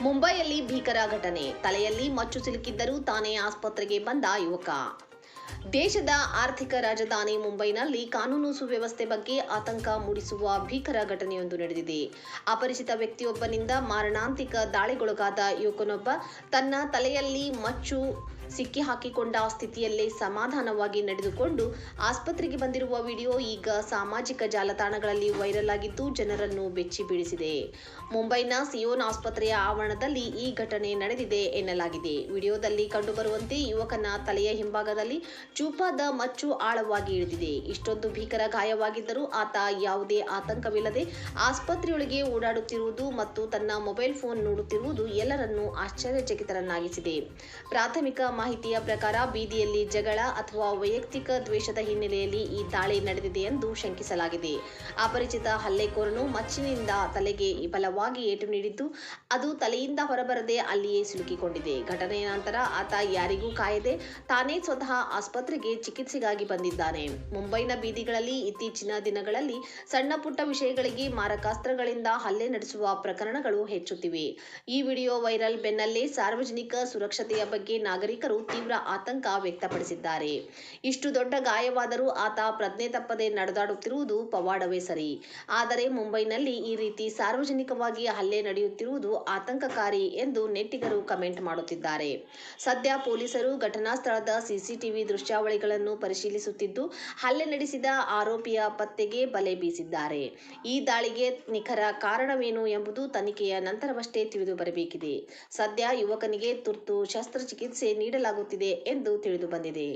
ಮುಂಬೈಯಲ್ಲಿ ಭೀಕರ ಘಟನೆ. ತಲೆಯಲ್ಲಿ ಮಚ್ಚು ಸಿಲುಕಿದ್ದರೂ ತಾನೇ ಆಸ್ಪತ್ರೆಗೆ ಬಂದ ಯುವಕ. ದೇಶದ ಆರ್ಥಿಕ ರಾಜಧಾನಿ ಮುಂಬೈನಲ್ಲಿ ಕಾನೂನು ಸುವ್ಯವಸ್ಥೆ ಬಗ್ಗೆ ಆತಂಕ ಮೂಡಿಸುವ ಭೀಕರ ಘಟನೆಯೊಂದು ನಡೆದಿದೆ. ಅಪರಿಚಿತ ವ್ಯಕ್ತಿಯೊಬ್ಬನಿಂದ ಮಾರಣಾಂತಿಕ ದಾಳಿಗೊಳಗಾದ ಯುವಕನೊಬ್ಬ ತನ್ನ ತಲೆಯಲ್ಲಿ ಮಚ್ಚು ಸಿಕ್ಕಿಹಾಕಿಕೊಂಡ ಸ್ಥಿತಿಯಲ್ಲೇ ಸಮಾಧಾನವಾಗಿ ನಡೆದುಕೊಂಡು ಆಸ್ಪತ್ರೆಗೆ ಬಂದಿರುವ ವಿಡಿಯೋ ಈಗ ಸಾಮಾಜಿಕ ಜಾಲತಾಣಗಳಲ್ಲಿ ವೈರಲ್ ಆಗಿದ್ದು ಜನರನ್ನು ಬೆಚ್ಚಿ ಬೀಳಿಸಿದೆ. ಮುಂಬೈನ ಸಿಯೋನ್ ಆಸ್ಪತ್ರೆಯ ಆವರಣದಲ್ಲಿ ಈ ಘಟನೆ ನಡೆದಿದೆ ಎನ್ನಲಾಗಿದೆ. ವಿಡಿಯೋದಲ್ಲಿ ಕಂಡುಬರುವಂತೆ ಯುವಕನ ತಲೆಯ ಹಿಂಭಾಗದಲ್ಲಿ ಚೂಪಾದ ಮಚ್ಚು ಆಳವಾಗಿ ಇಳಿದಿದೆ. ಇಷ್ಟೊಂದು ಭೀಕರ ಗಾಯವಾಗಿದ್ದರೂ ಆತ ಯಾವುದೇ ಆತಂಕವಿಲ್ಲದೆ ಆಸ್ಪತ್ರೆಯೊಳಗೆ ಓಡಾಡುತ್ತಿರುವುದು ಮತ್ತು ತನ್ನ ಮೊಬೈಲ್ ಫೋನ್ ನೋಡುತ್ತಿರುವುದು ಎಲ್ಲರನ್ನೂ ಆಶ್ಚರ್ಯಚಕಿತರನ್ನಾಗಿಸಿದೆ. ಪ್ರಾಥಮಿಕ ಮಾಹಿತಿಯ ಪ್ರಕಾರ ಬೀದಿಯಲ್ಲಿ ಜಗಳ ಅಥವಾ ವೈಯಕ್ತಿಕ ದ್ವೇಷದ ಹಿನ್ನೆಲೆಯಲ್ಲಿ ಈ ದಾಳಿ ನಡೆದಿದೆ ಎಂದು ಶಂಕಿಸಲಾಗಿದೆ. ಅಪರಿಚಿತ ಹಲ್ಲೆಕೋರನು ಮಚ್ಚಿನಿಂದ ತಲೆಗೆ ಬಲವಾಗಿ ಏಟು ನೀಡಿದ್ದು, ಅದು ತಲೆಯಿಂದ ಹೊರಬರದೆ ಅಲ್ಲಿಯೇ ಸಿಲುಕಿಕೊಂಡಿದೆ. ಘಟನೆಯ ನಂತರ ಆತ ಯಾರಿಗೂ ಕಾಯದೆ ತಾನೇ ಸ್ವತಃ ಆಸ್ಪತ್ರೆಗೆ ಚಿಕಿತ್ಸೆಗಾಗಿ ಬಂದಿದ್ದಾನೆ. ಮುಂಬೈನ ಬೀದಿಗಳಲ್ಲಿ ಇತ್ತೀಚಿನ ದಿನಗಳಲ್ಲಿ ಸಣ್ಣ ಪುಟ್ಟ ವಿಷಯಗಳಿಗೆ ಮಾರಕಾಸ್ತ್ರಗಳಿಂದ ಹಲ್ಲೆ ನಡೆಸುವ ಪ್ರಕರಣಗಳು ಹೆಚ್ಚುತ್ತಿವೆ. ಈ ವಿಡಿಯೋ ವೈರಲ್ ಬೆನ್ನಲ್ಲೇ ಸಾರ್ವಜನಿಕ ಸುರಕ್ಷತೆಯ ಬಗ್ಗೆ ನಾಗರಿಕರು ತೀವ್ರ ಆತಂಕ ವ್ಯಕ್ತಪಡಿಸಿದ್ದಾರೆ. ಇಷ್ಟು ದೊಡ್ಡ ಗಾಯವಾದರೂ ಆತ ಪ್ರಜ್ಞೆ ತಪ್ಪದೆ ನಡೆದಾಡುತ್ತಿರುವುದು ಪವಾಡವೇ ಸರಿ. ಆದರೆ ಮುಂಬೈನಲ್ಲಿ ಈ ರೀತಿ ಸಾರ್ವಜನಿಕವಾಗಿ ಹಲ್ಲೆ ನಡೆಯುತ್ತಿರುವುದು ಆತಂಕಕಾರಿ ಎಂದು ನೆಟ್ಟಿಗರು ಕಮೆಂಟ್ ಮಾಡುತ್ತಿದ್ದಾರೆ. ಸದ್ಯ ಪೊಲೀಸರು ಘಟನಾ ಸ್ಥಳದ ಸಿಸಿಟಿವಿ ದೃಶ್ಯಾವಳಿಗಳನ್ನು ಪರಿಶೀಲಿಸುತ್ತಿದ್ದು, ಹಲ್ಲೆ ನಡೆಸಿದ ಆರೋಪಿಯ ಪತ್ತೆಗೆ ಬಲೆ ಬೀಸಿದ್ದಾರೆ. ಈ ದಾಳಿಗೆ ನಿಖರ ಕಾರಣವೇನು ಎಂಬುದು ತನಿಖೆಯ ನಂತರವಷ್ಟೇ ತಿಳಿದು ಬರಬೇಕಿದೆ. ಸದ್ಯ ಯುವಕನಿಗೆ ತುರ್ತು ಶಸ್ತ್ರಚಿಕಿತ್ಸೆ ನೀಡಲಾಗುತ್ತಿದೆ ಎಂದು ತಿಳಿದುಬಂದಿದೆ.